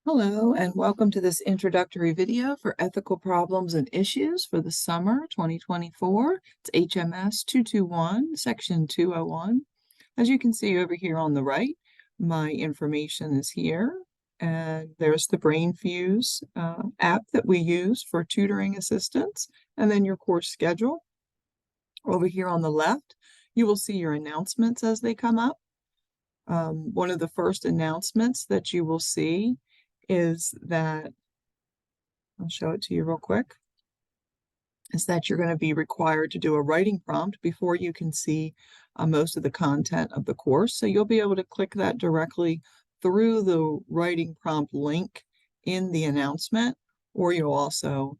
Hello, and welcome to this introductory video for ethical problems and issues for the summer 2024. It's HMS 221, section 201. As you can see over here on the right, my information is here, and there's the BrainFuse app that we use for tutoring assistance, and then your course schedule. Over here on the left, you will see your announcements as they come up. One of the first announcements that you will see is that, I'll show it to you real quick, is that you're going to be required to do a writing prompt before you can see most of the content of the course. So you'll be able to click that directly through the writing prompt link in the announcement, or you'll also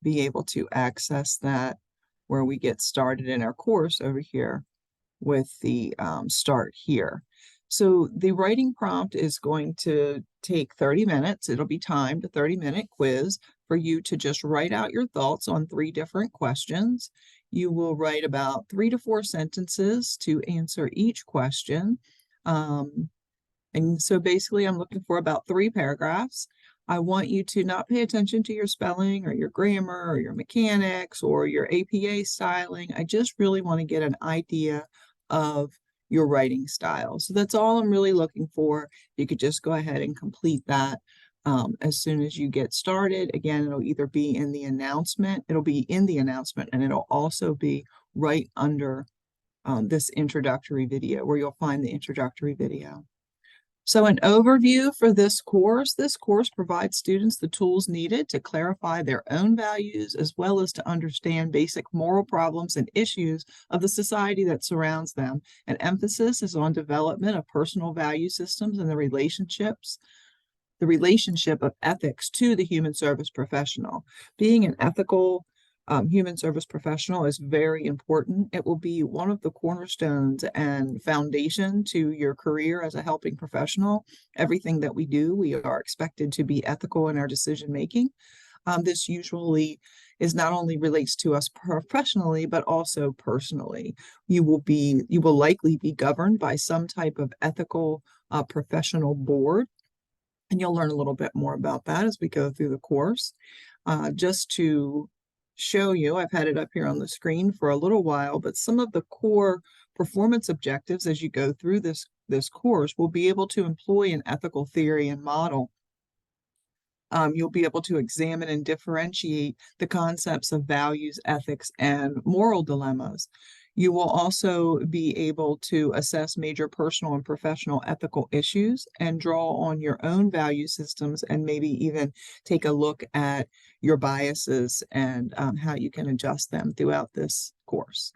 be able to access that where we get started in our course over here with the start here. So the writing prompt is going to take 30 minutes. It'll be timed, a 30-minute quiz for you to just write out your thoughts on 3 different questions. You will write about 3 to 4 sentences to answer each question. And so basically I'm looking for about 3 paragraphs. I want you to not pay attention to your spelling or your grammar or your mechanics or your APA styling. I just really want to get an idea of your writing style. So that's all I'm really looking for. You could just go ahead and complete that as soon as you get started. Again, it'll either be in the announcement, and it'll also be right under this introductory video where you'll find the introductory video. So an overview for this course provides students the tools needed to clarify their own values as well as to understand basic moral problems and issues of the society that surrounds them. An emphasis is on development of personal value systems and the relationship of ethics to the human service professional. Being an ethical human service professional is very important. It will be one of the cornerstones and foundation to your career as a helping professional. Everything that we do, we are expected to be ethical in our decision making. This usually is not only relates to us professionally, but also personally. You will likely be governed by some type of ethical professional board. And you'll learn a little bit more about that as we go through the course. Just to show you, I've had it up here on the screen for a little while, but some of the core performance objectives as you go through this course will be able to employ an ethical theory and model. You'll be able to examine and differentiate the concepts of values, ethics, and moral dilemmas. You will also be able to assess major personal and professional ethical issues and draw on your own value systems and maybe even take a look at your biases and how you can adjust them throughout this course.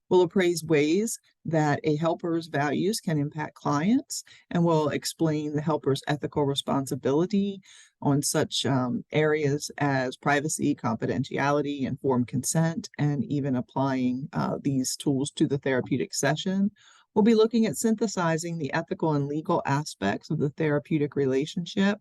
We'll appraise ways that a helper's values can impact clients, and we'll explain the helper's ethical responsibility on such areas as privacy, confidentiality, informed consent, and even applying these tools to the therapeutic session. We'll be looking at synthesizing the ethical and legal aspects of the therapeutic relationship,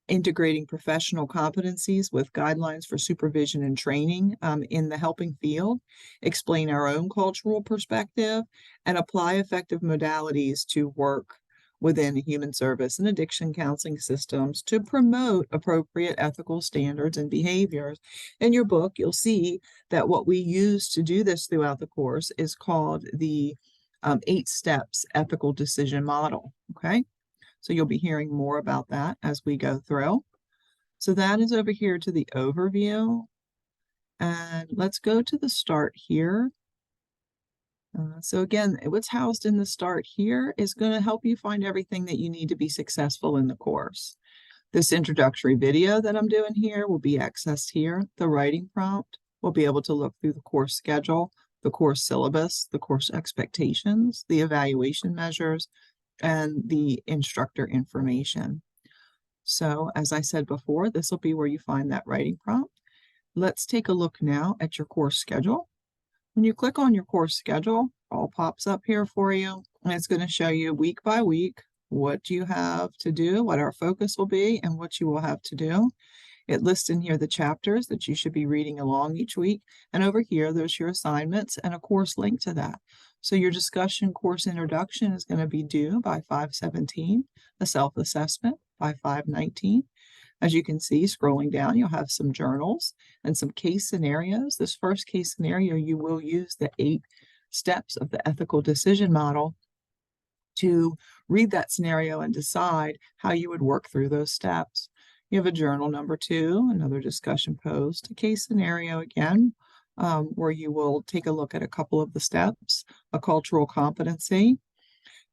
integrating professional competencies with guidelines for supervision and training in the helping field, explain our own cultural perspective, and apply effective modalities to work within human service and addiction counseling systems to promote appropriate ethical standards and behaviors. In your book, you'll see that what we use to do this throughout the course is called the 8 steps ethical decision model, okay? So you'll be hearing more about that as we go through. So that is over here to the overview. And let's go to the start here. So again, what's housed in the start here is going to help you find everything that you need to be successful in the course. This introductory video that I'm doing here will be accessed here. The writing prompt will be able to look through the course schedule, the course syllabus, the course expectations, the evaluation measures, and the instructor information. So as I said before, this will be where you find that writing prompt. Let's take a look now at your course schedule. When you click on your course schedule, it all pops up here for you, and it's going to show you week by week what you have to do, what our focus will be, and what you will have to do. It lists in here the chapters that you should be reading along each week. And over here, there's your assignments and a course link to that. So your discussion course introduction is going to be due by 5/17, a self-assessment, by 519. As you can see, scrolling down, you'll have some journals and some case scenarios. This first case scenario, you will use the 8 steps of the ethical decision model to read that scenario and decide how you would work through those steps. You have a journal number 2, another discussion post, a case scenario again, where you will take a look at a couple of the steps, a cultural competency.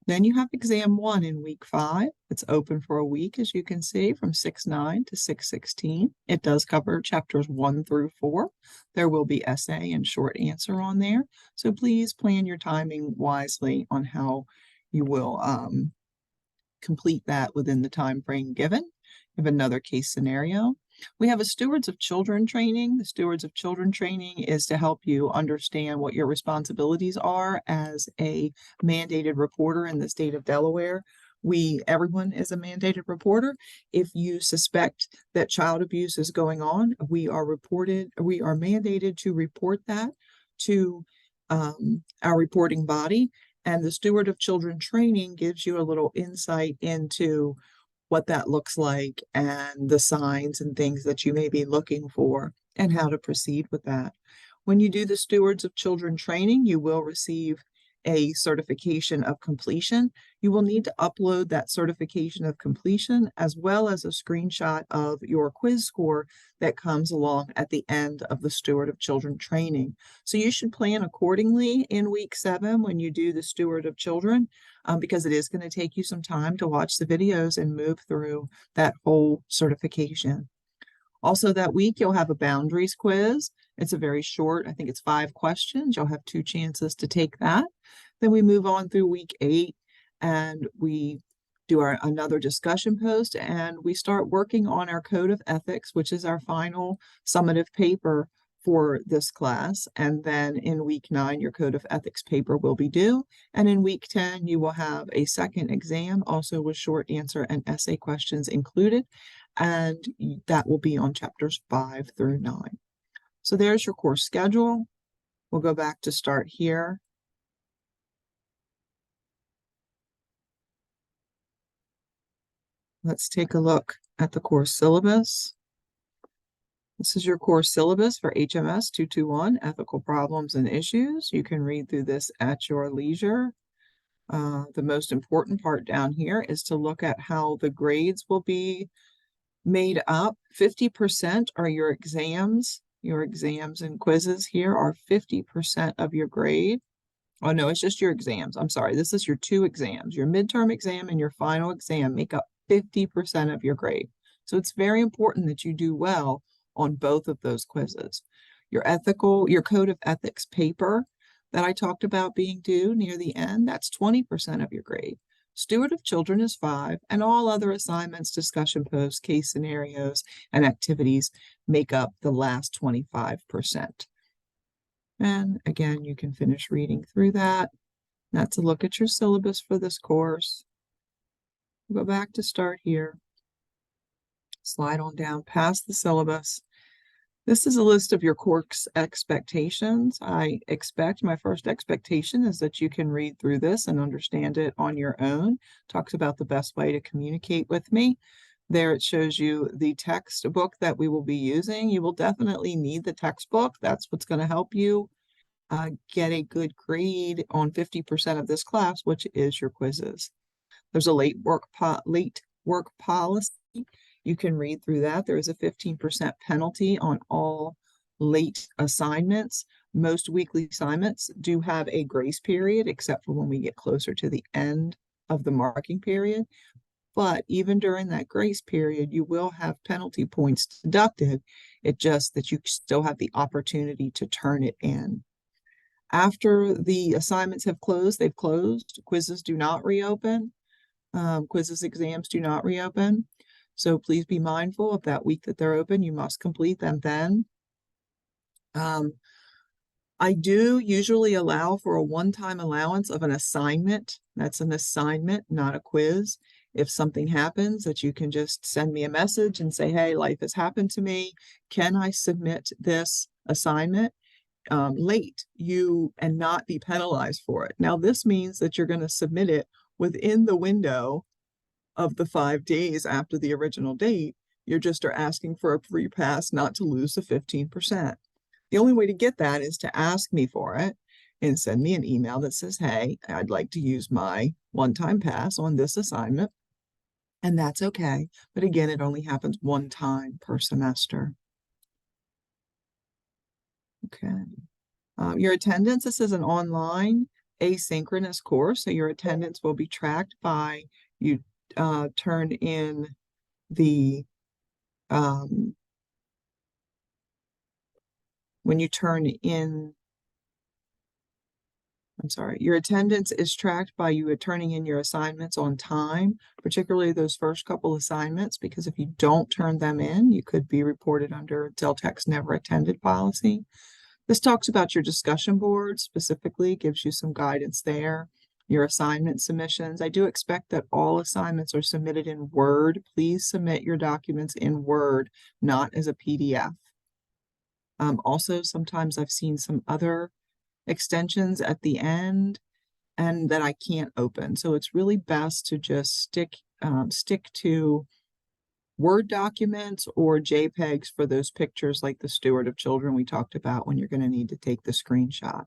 Then you have exam 1 in week 5. It's open for a week, as you can see, from 6/9 to 6/16. It does cover chapters 1 through 4. There will be essay and short answer on there. So please plan your timing wisely on how you will complete that within the time frame given. We have another case scenario. We have a Stewards of Children training. The Stewards of Children training is to help you understand what your responsibilities are as a mandated reporter in the state of Delaware. Everyone is a mandated reporter. If you suspect that child abuse is going on, we are mandated to report that to our reporting body. And the Steward of Children training gives you a little insight into what that looks like and the signs and things that you may be looking for and how to proceed with that. When you do the Stewards of Children training, you will receive a certification of completion. You will need to upload that certification of completion as well as a screenshot of your quiz score that comes along at the end of the Steward of Children training. So you should plan accordingly in week 7 when you do the Steward of Children, because it is going to take you some time to watch the videos and move through that whole certification. Also that week, you'll have a boundaries quiz. It's a very short, I think it's 5 questions. You'll have 2 chances to take that. Then we move on through week 8 and we do another discussion post and we start working on our code of ethics, which is our final summative paper for this class. And then in week 9, your code of ethics paper will be due. And in week 10, you will have a second exam, also with short answer and essay questions included. And that will be on chapters 5 through 9. So there's your course schedule. We'll go back to start here. Let's take a look at the course syllabus. This is your course syllabus for HMS 221, Ethical Problems and Issues. You can read through this at your leisure. The most important part down here is to look at how the grades will be made up. 50% are your exams. Your exams and quizzes here are 50% of your grade. Oh, no, it's just your exams. I'm sorry. This is your 2 exams. Your midterm exam and your final exam make up 50% of your grade. So it's very important that you do well on both of those quizzes. Your code of ethics paper that I talked about being due near the end, that's 20% of your grade. Steward of Children is 5, and all other assignments, discussion posts, case scenarios, and activities make up the last 25%. And again, you can finish reading through that. That's a look at your syllabus for this course. Go back to start here. Slide on down past the syllabus. This is a list of your course expectations. My first expectation is that you can read through this and understand it on your own. Talks about the best way to communicate with me. There it shows you the textbook that we will be using. You will definitely need the textbook. That's what's going to help you get a good grade on 50% of this class, which is your quizzes. There's a late work policy. You can read through that. There is a 15% penalty on all late assignments. Most weekly assignments do have a grace period, except for when we get closer to the end of the marking period. But even during that grace period, you will have penalty points deducted. It's just that you still have the opportunity to turn it in. After the assignments have closed, they've closed. Quizzes do not reopen. Exams do not reopen. So please be mindful of that week that they're open. You must complete them then. I do usually allow for a one-time allowance of an assignment. That's an assignment, not a quiz. If something happens, that you can just send me a message and say, hey, life has happened to me. Can I submit this assignment late and not be penalized for it? Now, this means that you're going to submit it within the window of the 5 days after the original date. You just are asking for a free pass not to lose the 15%. The only way to get that is to ask me for it and send me an email that says, hey, I'd like to use my one-time pass on this assignment. And that's okay. But again, it only happens one time per semester. Okay. Your attendance, this is an online asynchronous course, so your attendance will be tracked by you turn in the when you turn in I'm sorry, your attendance is tracked by you turning in your assignments on time, particularly those first couple assignments, because if you don't turn them in, you could be reported under Deltek's never attended policy. This talks about your discussion board specifically, gives you some guidance there. Your assignment submissions. I do expect that all assignments are submitted in Word. Please submit your documents in Word, not as a PDF. Also, sometimes I've seen some other extensions at the end and that I can't open. So it's really best to just stick to Word documents or JPEGs for those pictures like the steward of children we talked about when you're going to need to take the screenshot.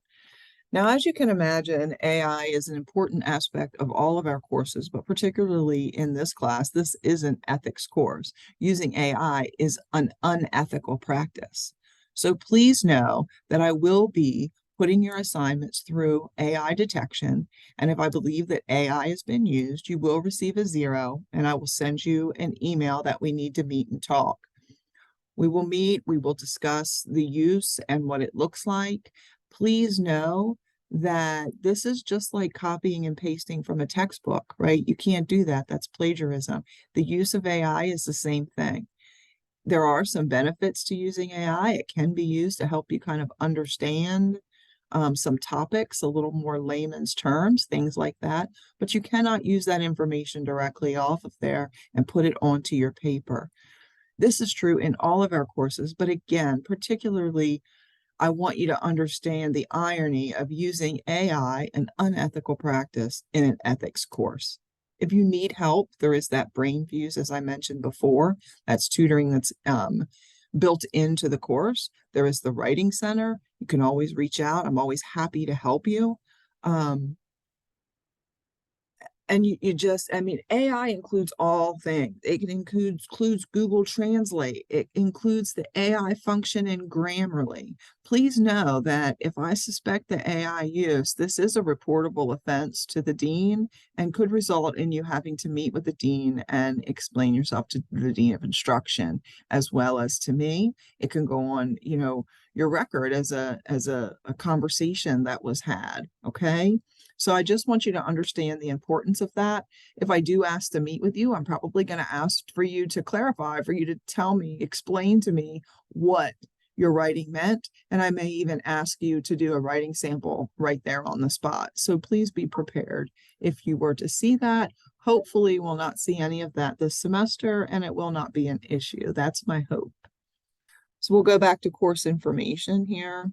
Now, as you can imagine, AI is an important aspect of all of our courses, but particularly in this class, this is an ethics course. Using AI is an unethical practice. So please know that I will be putting your assignments through AI detection. And if I believe that AI has been used, you will receive a 0, and I will send you an email that we need to meet and talk. We will meet, we will discuss the use and what it looks like. Please know that this is just like copying and pasting from a textbook, right? You can't do that. That's plagiarism. The use of AI is the same thing. There are some benefits to using AI. It can be used to help you kind of understand some topics, a little more layman's terms, things like that. But you cannot use that information directly off of there and put it onto your paper. This is true in all of our courses, but again, particularly, I want you to understand the irony of using AI, an unethical practice, in an ethics course. If you need help, there is that Brain Fuse, as I mentioned before. That's tutoring that's built into the course. There is the Writing Center. You can always reach out. I'm always happy to help you. And you just, I mean, AI includes all things. It includes Google Translate. It includes the AI function in Grammarly. Please know that if I suspect the AI use, this is a reportable offense to the dean and could result in you having to meet with the dean and explain yourself to the dean of instruction, as well as to me. It can go on, your record as a conversation that was had. Okay. So I just want you to understand the importance of that. If I do ask to meet with you, I'm probably going to ask for you to clarify, for you to tell me, explain to me what your writing meant. And I may even ask you to do a writing sample right there on the spot. So please be prepared if you were to see that. Hopefully we'll not see any of that this semester and it will not be an issue. That's my hope. So we'll go back to course information here.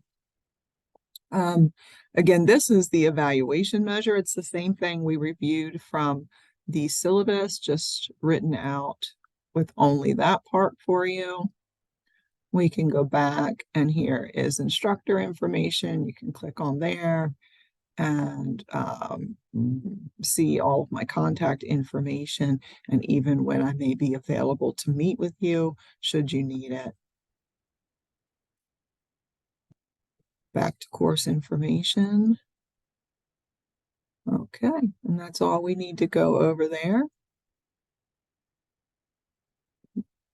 Again, this is the evaluation measure. It's the same thing we reviewed from the syllabus, just written out with only that part for you. We can go back and here is instructor information. You can click on there and see all of my contact information and even when I may be available to meet with you should you need it. Back to course information. Okay, and that's all we need to go over there.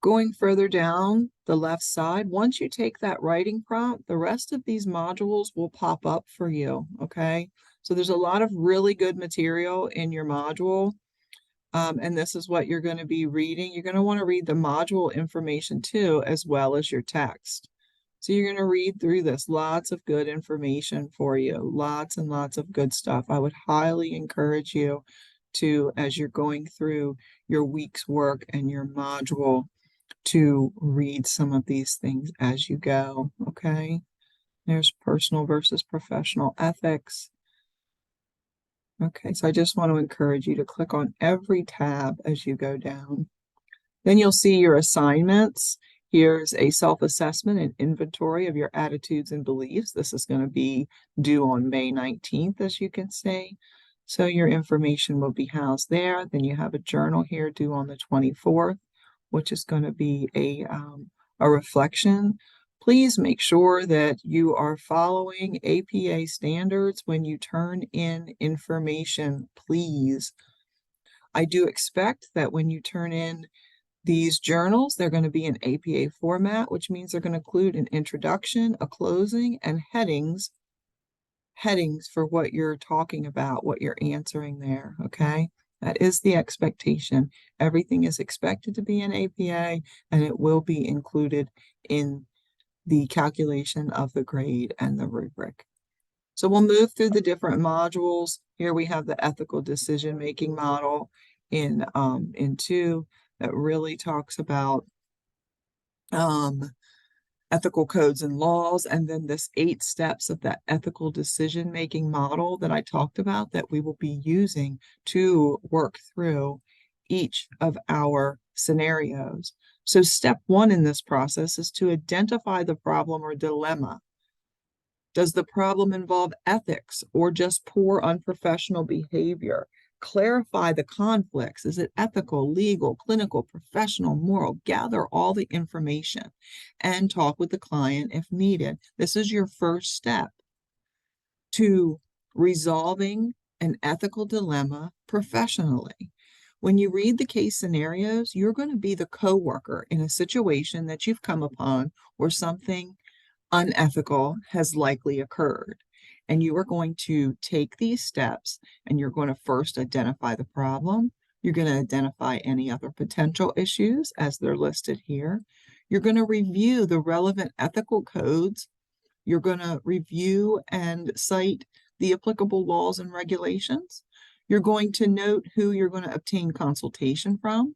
Going further down the left side, once you take that writing prompt, the rest of these modules will pop up for you, okay? So there's a lot of really good material in your module, and this is what you're going to be reading. You're going to want to read the module information too, as well as your text. So you're going to read through this, lots of good information for you, lots and lots of good stuff. I would highly encourage you to, as you're going through your week's work and your module, to read some of these things as you go, okay? There's personal versus professional ethics. Okay, so I just want to encourage you to click on every tab as you go down. Then you'll see your assignments. Here's a self-assessment and inventory of your attitudes and beliefs. This is going to be due on May 19th, as you can see. So your information will be housed there. Then you have a journal here due on the 24th, which is going to be a reflection. Please make sure that you are following APA standards when you turn in information, please. I do expect that when you turn in these journals, they're going to be in APA format, which means they're going to include an introduction, a closing, and headings for what you're talking about, what you're answering there, okay? That is the expectation. Everything is expected to be in APA, and it will be included in the calculation of the grade and the rubric. So we'll move through the different modules. Here we have the ethical decision-making model in 2 that really talks about ethical codes and laws, and then this 8 steps of that ethical decision-making model that I talked about that we will be using to work through each of our scenarios. So step 1 in this process is to identify the problem or dilemma. Does the problem involve ethics or just poor unprofessional behavior? Clarify the conflicts. Is it ethical, legal, clinical, professional, moral? Gather all the information and talk with the client if needed. This is your first step to resolving an ethical dilemma professionally. When you read the case scenarios, you're going to be the coworker in a situation that you've come upon where something unethical has likely occurred. And you are going to take these steps and you're going to first identify the problem. You're going to identify any other potential issues as they're listed here. You're going to review the relevant ethical codes. You're going to review and cite the applicable laws and regulations. You're going to note who you're going to obtain consultation from.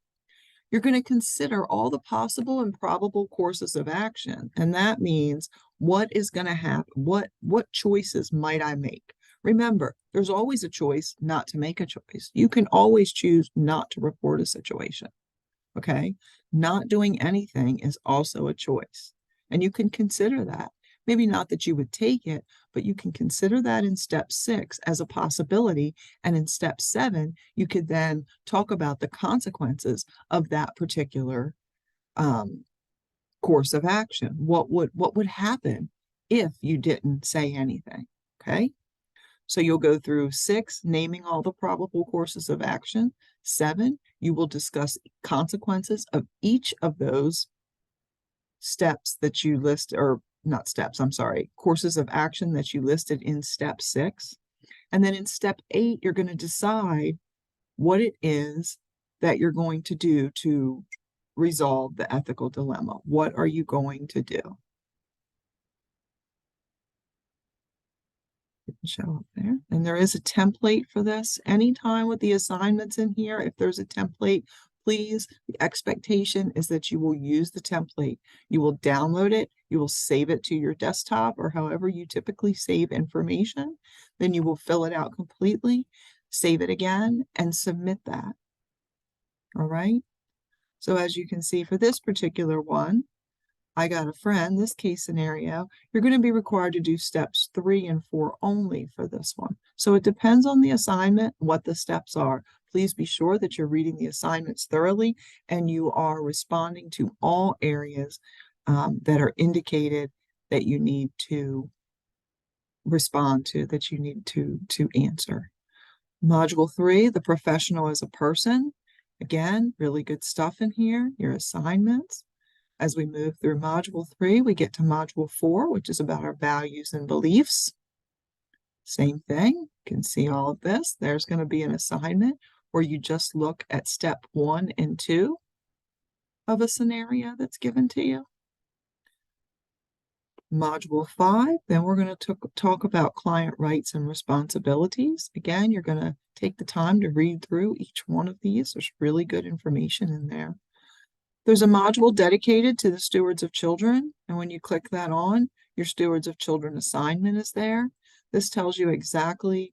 You're going to consider all the possible and probable courses of action. And that means what is going to happen? What choices might I make? Remember, there's always a choice not to make a choice. You can always choose not to report a situation. Okay. Not doing anything is also a choice. And you can consider that. Maybe not that you would take it, but you can consider that in step 6 as a possibility. And in step 7, you could then talk about the consequences of that particular course of action. What would happen if you didn't say anything? Okay. So you'll go through 6, naming all the probable courses of action. 7, you will discuss consequences of each of those steps that you list, or not steps, I'm sorry, courses of action that you listed in step 6. And then in step 8, you're going to decide what it is that you're going to do to resolve the ethical dilemma. What are you going to do? Show up there. And there is a template for this. Anytime with the assignments in here, if there's a template, please, the expectation is that you will use the template. You will download it, you will save it to your desktop or however you typically save information. Then you will fill it out completely, save it again, and submit that. All right. So as you can see for this particular one, I got a friend, this case scenario, you're going to be required to do steps 3 and 4 only for this one. So it depends on the assignment, what the steps are. Please be sure that you're reading the assignments thoroughly and you are responding to all areas that are indicated that you need to respond to, that you need to answer. Module 3, the professional as a person. Again, really good stuff in here, your assignments. As we move through module 3, we get to module 4, which is about our values and beliefs. Same thing, you can see all of this. There's going to be an assignment where you just look at step 1 and 2 of a scenario that's given to you. Module 5, then we're going to talk about client rights and responsibilities. Again, you're going to take the time to read through each one of these. There's really good information in there. There's a module dedicated to the stewards of children, and when you click that on, your stewards of children assignment is there. This tells you exactly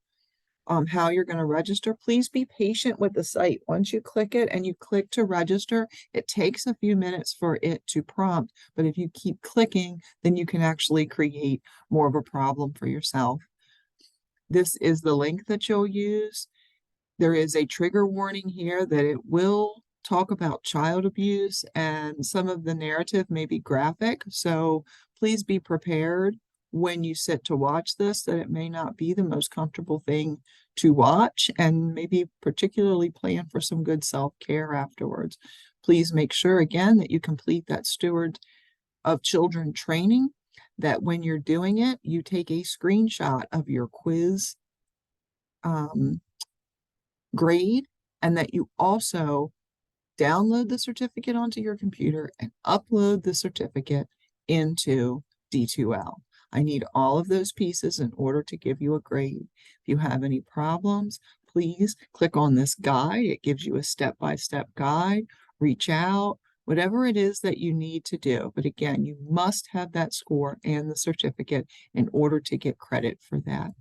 how you're going to register. Please be patient with the site. Once you click it and you click to register, it takes a few minutes for it to prompt. But if you keep clicking, then you can actually create more of a problem for yourself. This is the link that you'll use. There is a trigger warning here that it will talk about child abuse, and some of the narrative may be graphic. So please be prepared when you sit to watch this that it may not be the most comfortable thing to watch, and maybe particularly plan for some good self-care afterwards. Please make sure again that you complete that Steward of Children training, that when you're doing it, you take a screenshot of your quiz grade, and that you also download the certificate onto your computer and upload the certificate into D2L. I need all of those pieces in order to give you a grade. If you have any problems, please click on this guide. It gives you a step-by-step guide. Reach out, whatever it is that you need to do. But again, you must have that score and the certificate in order to get credit for that.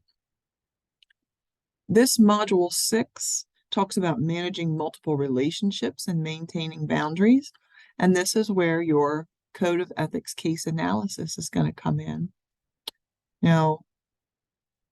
This module 6 talks about managing multiple relationships and maintaining boundaries. And this is where your code of ethics case analysis is going to come in. Now,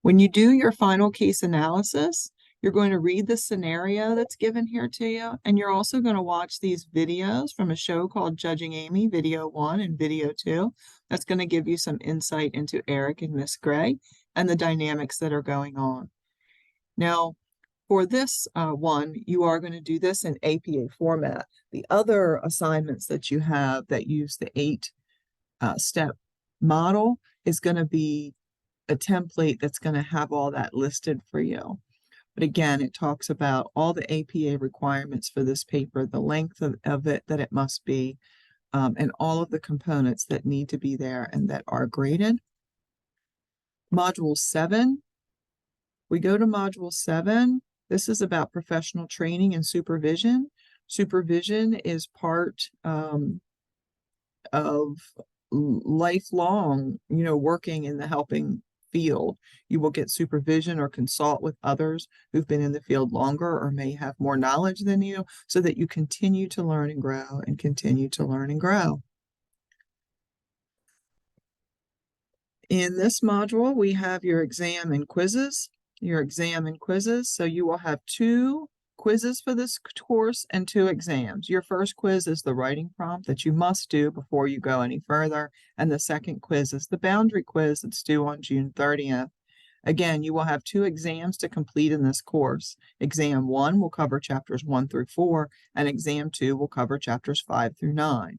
when you do your final case analysis, you're going to read the scenario that's given here to you, and you're also going to watch these videos from a show called Judging Amy, video 1 and video 2. That's going to give you some insight into Eric and Miss Gray and the dynamics that are going on. Now, for this one, you are going to do this in APA format. The other assignments that you have that use the 8-step model is going to be a template that's going to have all that listed for you. But again, it talks about all the APA requirements for this paper, the length of it that it must be, and all of the components that need to be there and that are graded. Module 7. We go to Module 7. This is about professional training and supervision. Supervision is part of lifelong, working in the helping field. You will get supervision or consult with others who've been in the field longer or may have more knowledge than you, so that you continue to learn and grow and continue to learn and grow. In this module, we have your exam and quizzes. So you will have 2 quizzes for this course and 2 exams. Your first quiz is the writing prompt that you must do before you go any further. And the second quiz is the boundary quiz that's due on June 30th. Again, you will have 2 exams to complete in this course. Exam 1 will cover chapters 1 through 4, and exam 2 will cover chapters 5 through 9.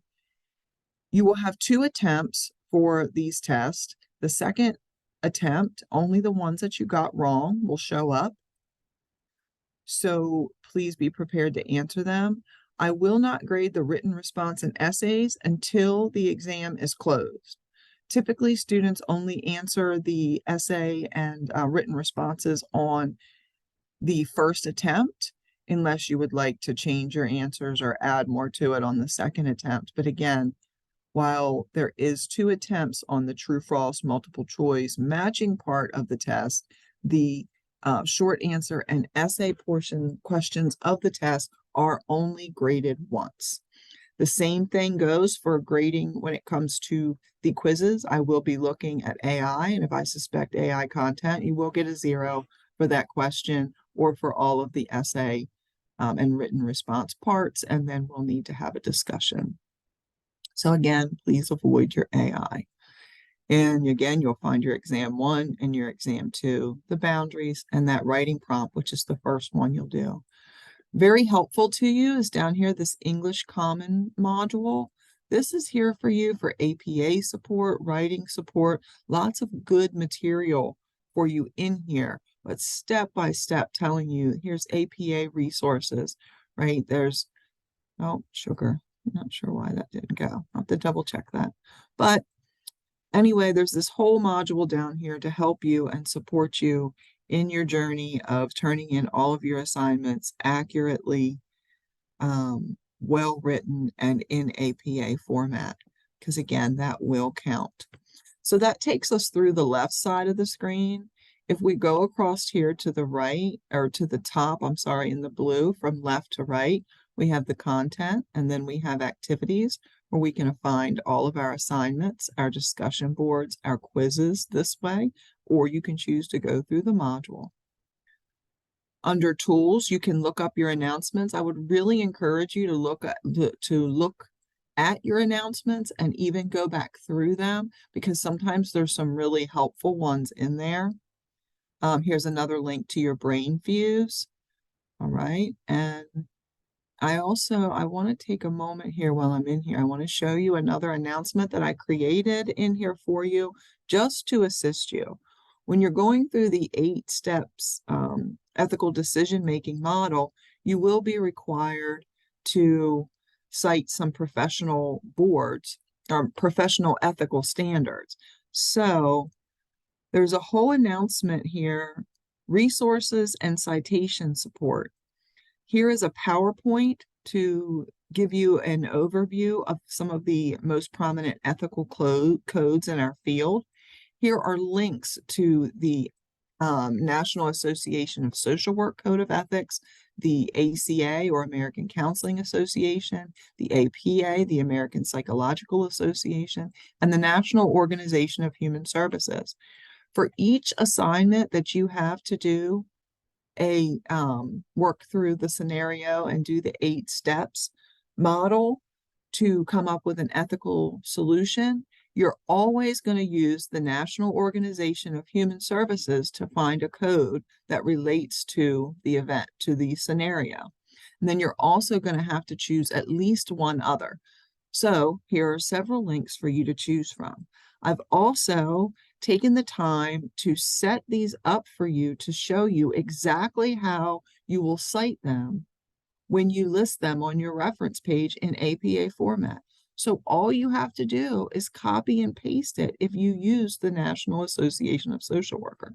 You will have 2 attempts for these tests. The second attempt, only the ones that you got wrong will show up. So please be prepared to answer them. I will not grade the written response and essays until the exam is closed. Typically, students only answer the essay and written responses on the first attempt, unless you would like to change your answers or add more to it on the second attempt. But again, while there is 2 attempts on the true-false multiple choice matching part of the test, the short answer and essay portion questions of the test are only graded once. The same thing goes for grading when it comes to the quizzes. I will be looking at AI, and if I suspect AI content, you will get a 0 for that question or for all of the essay and written response parts, and then we'll need to have a discussion. So again, please avoid your AI. And again, you'll find your exam 1 and your exam 2, the boundaries, and that writing prompt, which is the first one you'll do. Very helpful to you is down here, this English Common module. This is here for you for APA support, writing support, lots of good material for you in here, but step by step telling you, here's APA resources, right? There's, oh, sugar. I'm not sure why that didn't go. I'll have to double check that. But anyway, there's this whole module down here to help you and support you in your journey of turning in all of your assignments accurately, well written, and in APA format, because again, that will count. So that takes us through the left side of the screen. If we go across here to the right, or to the top, I'm sorry, in the blue from left to right, we have the content, and then we have activities where we can find all of our assignments, our discussion boards, our quizzes this way, or you can choose to go through the module. Under tools, you can look up your announcements. I would really encourage you to look at your announcements and even go back through them, because sometimes there's some really helpful ones in there. Here's another link to your brain fuse. All right. And I want to take a moment here while I'm in here. I want to show you another announcement that I created in here for you just to assist you. When you're going through the 8 steps ethical decision-making model, you will be required to cite some professional boards or professional ethical standards. So there's a whole announcement here, resources and citation support. Here is a PowerPoint to give you an overview of some of the most prominent ethical codes in our field. Here are links to the National Association of Social Work Code of Ethics, the ACA or American Counseling Association, the APA, the American Psychological Association, and the National Organization of Human Services. For each assignment that you have to do, work through the scenario and do the 8 steps model to come up with an ethical solution, you're always going to use the National Organization of Human Services to find a code that relates to the event, to the scenario. And then you're also going to have to choose at least one other. So here are several links for you to choose from. I've also taken the time to set these up for you to show you exactly how you will cite them when you list them on your reference page in APA format. So all you have to do is copy and paste it if you use the National Association of Social Workers.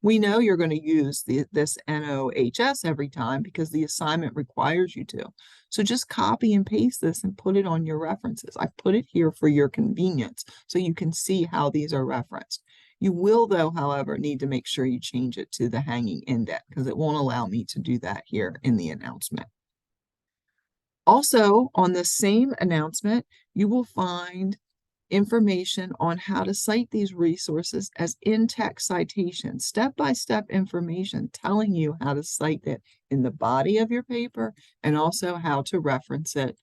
We know you're going to use this NOHS every time because the assignment requires you to. So just copy and paste this and put it on your references. I put it here for your convenience so you can see how these are referenced. You will, though, however, need to make sure you change it to the hanging indent because it won't allow me to do that here in the announcement. Also, on the same announcement, you will find information on how to cite these resources as in-text citations, step-by-step information telling you how to cite it in the body of your paper and also how to reference it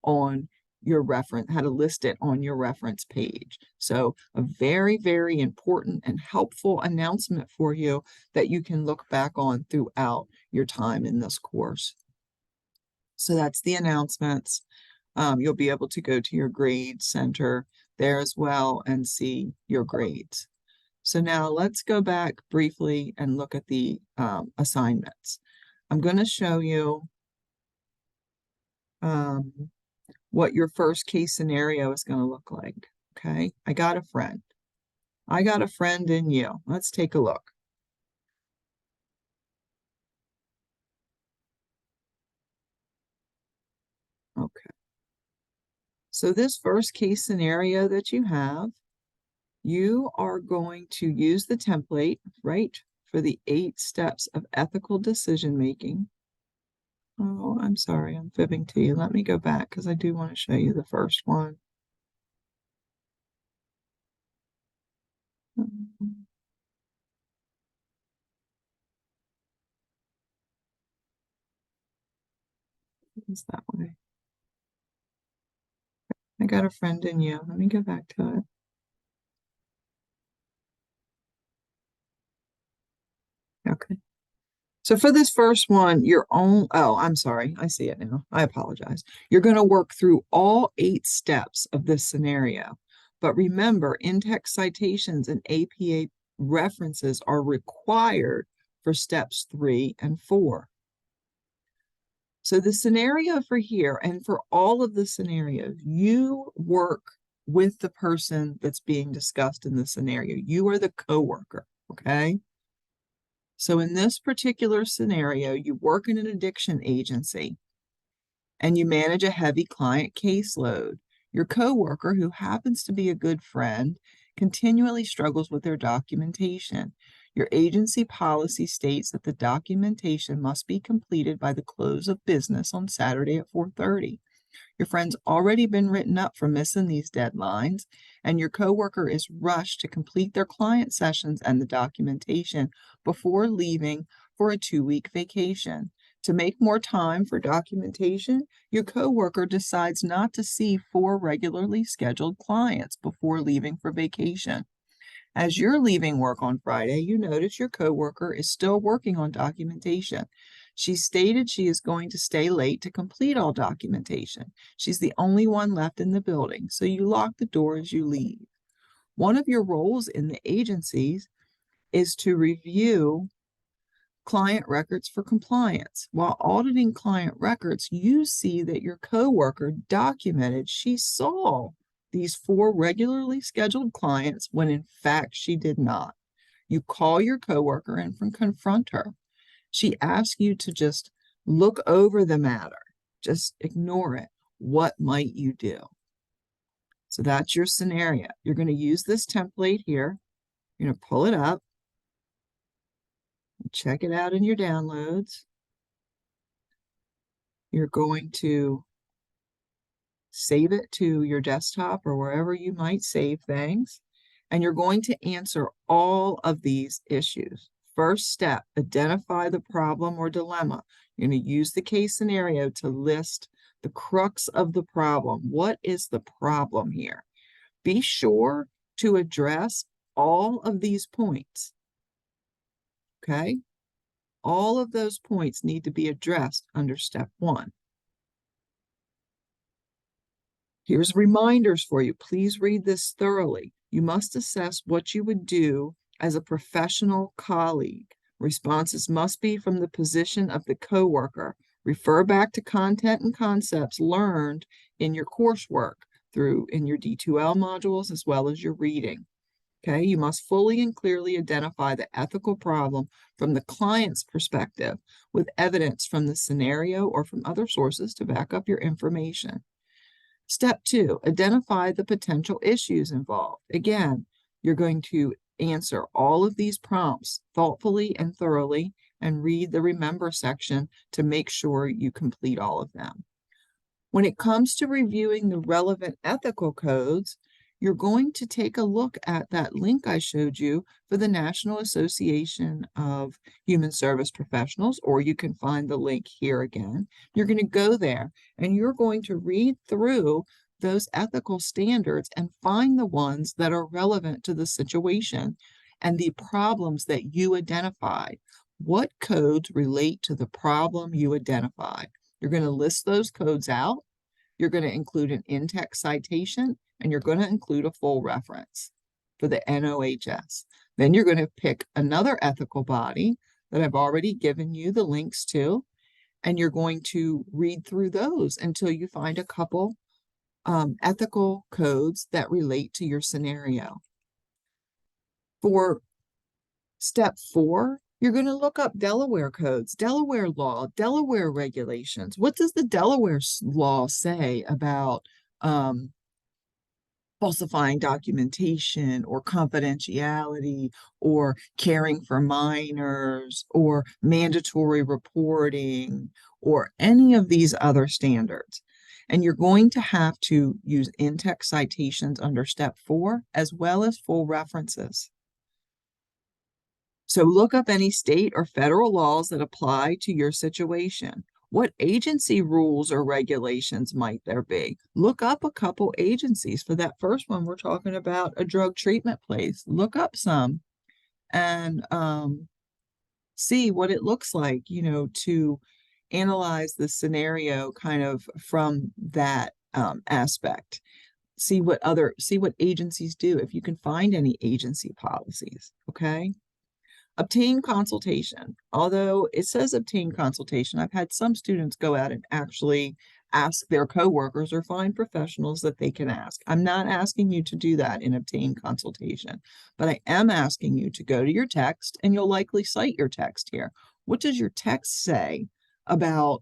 on your reference, how to list it on your reference page. So a very, very important and helpful announcement for you that you can look back on throughout your time in this course. So that's the announcements. You'll be able to go to your grade center there as well and see your grades. So now let's go back briefly and look at the assignments. I'm going to show you what your first case scenario is going to look like. Okay, I got a friend. I got a friend in you. Let's take a look. Okay. So this first case scenario that you have, you are going to use the template, right, for the 8 steps of ethical decision making. Oh, I'm sorry, I'm fibbing to you. Let me go back because I do want to show you the first one. It's that way. I got a friend in you. Let me go back to it. Okay. So for this first one, oh, I'm sorry. I see it now. I apologize. You're going to work through all 8 steps of this scenario. But remember, in-text citations and APA references are required for steps 3 and 4. So the scenario for here and for all of the scenarios, you work with the person that's being discussed in the scenario. You are the coworker, okay? So in this particular scenario, you work in an addiction agency and you manage a heavy client caseload. Your coworker, who happens to be a good friend, continually struggles with their documentation. Your agency policy states that the documentation must be completed by the close of business on Saturday at 4:30. Your friend's already been written up for missing these deadlines, and your coworker is rushed to complete their client sessions and the documentation before leaving for a 2-week vacation. To make more time for documentation, your coworker decides not to see 4 regularly scheduled clients before leaving for vacation. As you're leaving work on Friday, you notice your coworker is still working on documentation. She stated she is going to stay late to complete all documentation. She's the only one left in the building, so you lock the door as you leave. One of your roles in the agencies is to review client records for compliance. While auditing client records, you see that your coworker documented she saw these 4 regularly scheduled clients when in fact she did not. You call your coworker and confront her. She asks you to just look over the matter. Just ignore it. What might you do? So that's your scenario. You're going to use this template here. You're going to pull it up. Check it out in your downloads. You're going to save it to your desktop or wherever you might save things, and you're going to answer all of these issues. First step, identify the problem or dilemma. You're going to use the case scenario to list the crux of the problem. What is the problem here? Be sure to address all of these points. Okay? All of those points need to be addressed under step 1. Here's reminders for you. Please read this thoroughly. You must assess what you would do as a professional colleague. Responses must be from the position of the coworker. Refer back to content and concepts learned in your coursework in your D2L modules as well as your reading. Okay, you must fully and clearly identify the ethical problem from the client's perspective with evidence from the scenario or from other sources to back up your information. Step 2, identify the potential issues involved. Again, you're going to answer all of these prompts thoughtfully and thoroughly and read the remember section to make sure you complete all of them. When it comes to reviewing the relevant ethical codes, you're going to take a look at that link I showed you for the National Association of Human Service Professionals, or you can find the link here again. You're going to go there and you're going to read through those ethical standards and find the ones that are relevant to the situation and the problems that you identified. What codes relate to the problem you identified? You're going to list those codes out. You're going to include an in-text citation, and you're going to include a full reference for the NOHS. Then you're going to pick another ethical body that I've already given you the links to, and you're going to read through those until you find a couple ethical codes that relate to your scenario. For step 4, you're going to look up Delaware codes, Delaware law, Delaware regulations. What does the Delaware law say about falsifying documentation or confidentiality or caring for minors or mandatory reporting or any of these other standards? And you're going to have to use in-text citations under step 4 as well as full references. So look up any state or federal laws that apply to your situation. What agency rules or regulations might there be? Look up a couple agencies. For that first one, we're talking about a drug treatment place. Look up some and see what it looks like, to analyze the scenario kind of from that aspect. See what agencies do, if you can find any agency policies, okay? Obtain consultation. Although it says obtain consultation, I've had some students go out and actually ask their coworkers or find professionals that they can ask. I'm not asking you to do that in obtain consultation, but I am asking you to go to your text, and you'll likely cite your text here. What does your text say about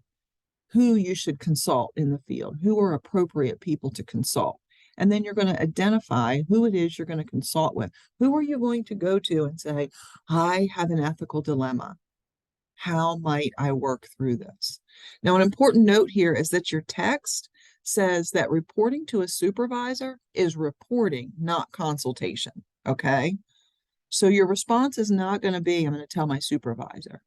who you should consult in the field? Who are appropriate people to consult? And then you're going to identify who it is you're going to consult with. Who are you going to go to and say, I have an ethical dilemma. How might I work through this? Now, an important note here is that your text says that reporting to a supervisor is reporting, not consultation. Okay. So your response is not going to be, I'm going to tell my supervisor,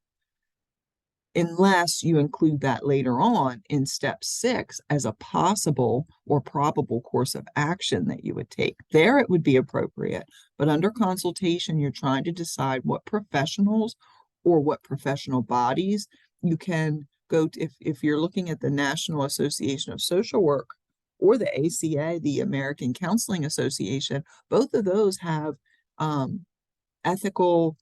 unless you include that later on in step 6 as a possible or probable course of action that you would take. There it would be appropriate, but under consultation, you're trying to decide what professionals or what professional bodies you can go to. If you're looking at the National Association of Social Work or the ACA, the American Counseling Association, both of those have ethical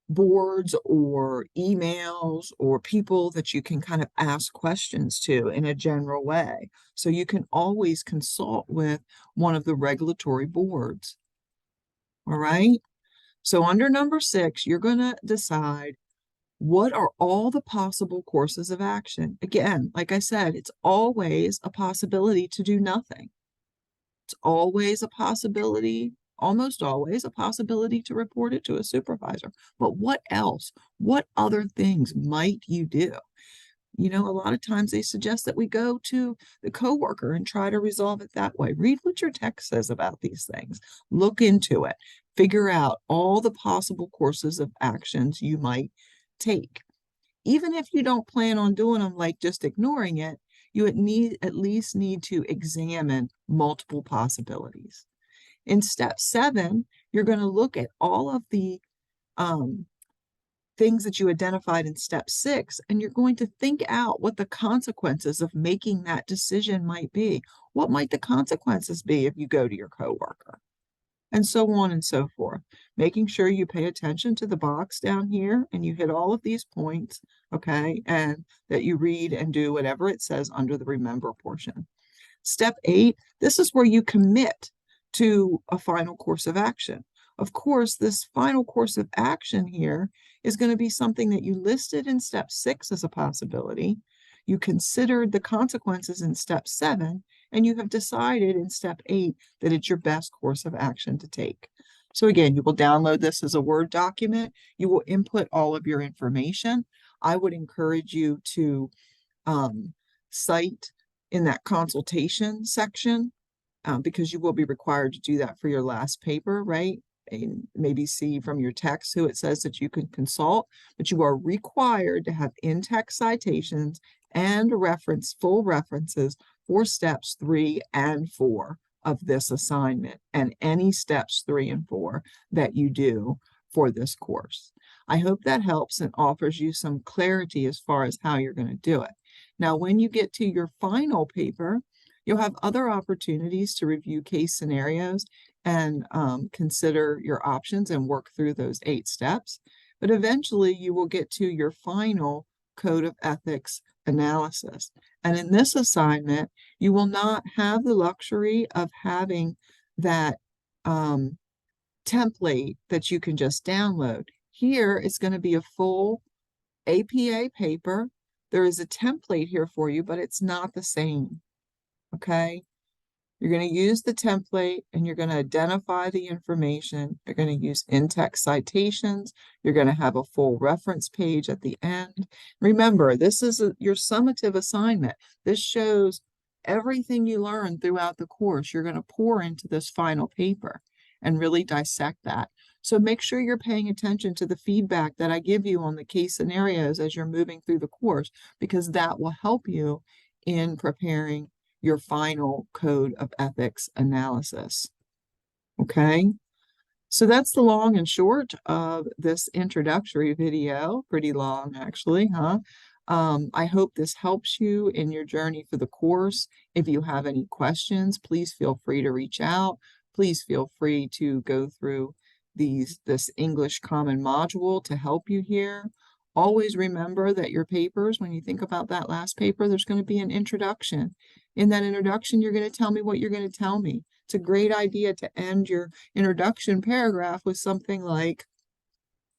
boards or emails or people that you can kind of ask questions to in a general way. So you can always consult with one of the regulatory boards. All right. So under number 6, you're going to decide what are all the possible courses of action. Again, like I said, it's always a possibility to do nothing. It's always a possibility, almost always a possibility to report it to a supervisor. But what else? What other things might you do? You know, a lot of times they suggest that we go to the coworker and try to resolve it that way. Read what your text says about these things. Look into it. Figure out all the possible courses of actions you might take. Even if you don't plan on doing them, like just ignoring it, you at least need to examine multiple possibilities. In step 7, you're going to look at all of the things that you identified in step 6, and you're going to think out what the consequences of making that decision might be. What might the consequences be if you go to your coworker? And so on and so forth. Making sure you pay attention to the box down here and you hit all of these points, okay? And that you read and do whatever it says under the remember portion. Step 8, this is where you commit to a final course of action. Of course, this final course of action here is going to be something that you listed in step 6 as a possibility. You considered the consequences in step 7, and you have decided in step 8 that it's your best course of action to take. So again, you will download this as a Word document. You will input all of your information. I would encourage you to cite in that consultation section because you will be required to do that for your last paper, right? And maybe see from your text who it says that you can consult, but you are required to have in-text citations and full references for steps 3 and 4 of this assignment and any steps 3 and 4 that you do for this course. I hope that helps and offers you some clarity as far as how you're going to do it. Now, when you get to your final paper, you'll have other opportunities to review case scenarios and consider your options and work through those 8 steps. But eventually you will get to your final code of ethics analysis. And in this assignment, you will not have the luxury of having that template that you can just download. Here, it's going to be a full APA paper. There is a template here for you, but it's not the same. Okay? You're going to use the template and you're going to identify the information. You're going to use in-text citations. You're going to have a full reference page at the end. Remember, this is your summative assignment. This shows everything you learned throughout the course. You're going to pour into this final paper and really dissect that. So make sure you're paying attention to the feedback that I give you on the case scenarios as you're moving through the course, because that will help you in preparing your final code of ethics analysis. Okay, so that's the long and short of this introductory video. Pretty long, actually, huh? I hope this helps you in your journey for the course. If you have any questions, please feel free to reach out. Please feel free to go through this English Common Module to help you here. Always remember that your papers, when you think about that last paper, there's going to be an introduction. In that introduction, you're going to tell me what you're going to tell me. It's a great idea to end your introduction paragraph with something like,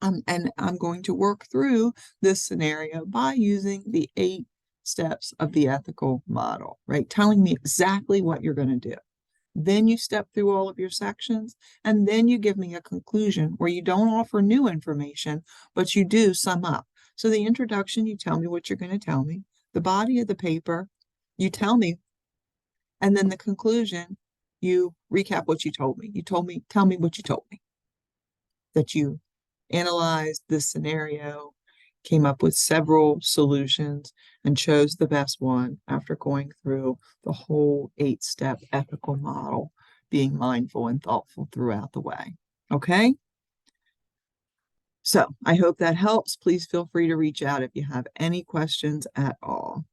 and I'm going to work through this scenario by using the 8 steps of the ethical model, right? Telling me exactly what you're going to do. Then you step through all of your sections, and then you give me a conclusion where you don't offer new information, but you do sum up. So the introduction, you tell me what you're going to tell me. The body of the paper, you tell me, and then the conclusion, you recap what you told me. Tell me what you told me. That you analyzed this scenario, came up with several solutions, and chose the best one after going through the whole 8-step ethical model, being mindful and thoughtful throughout the way. Okay? So I hope that helps. Please feel free to reach out if you have any questions at all.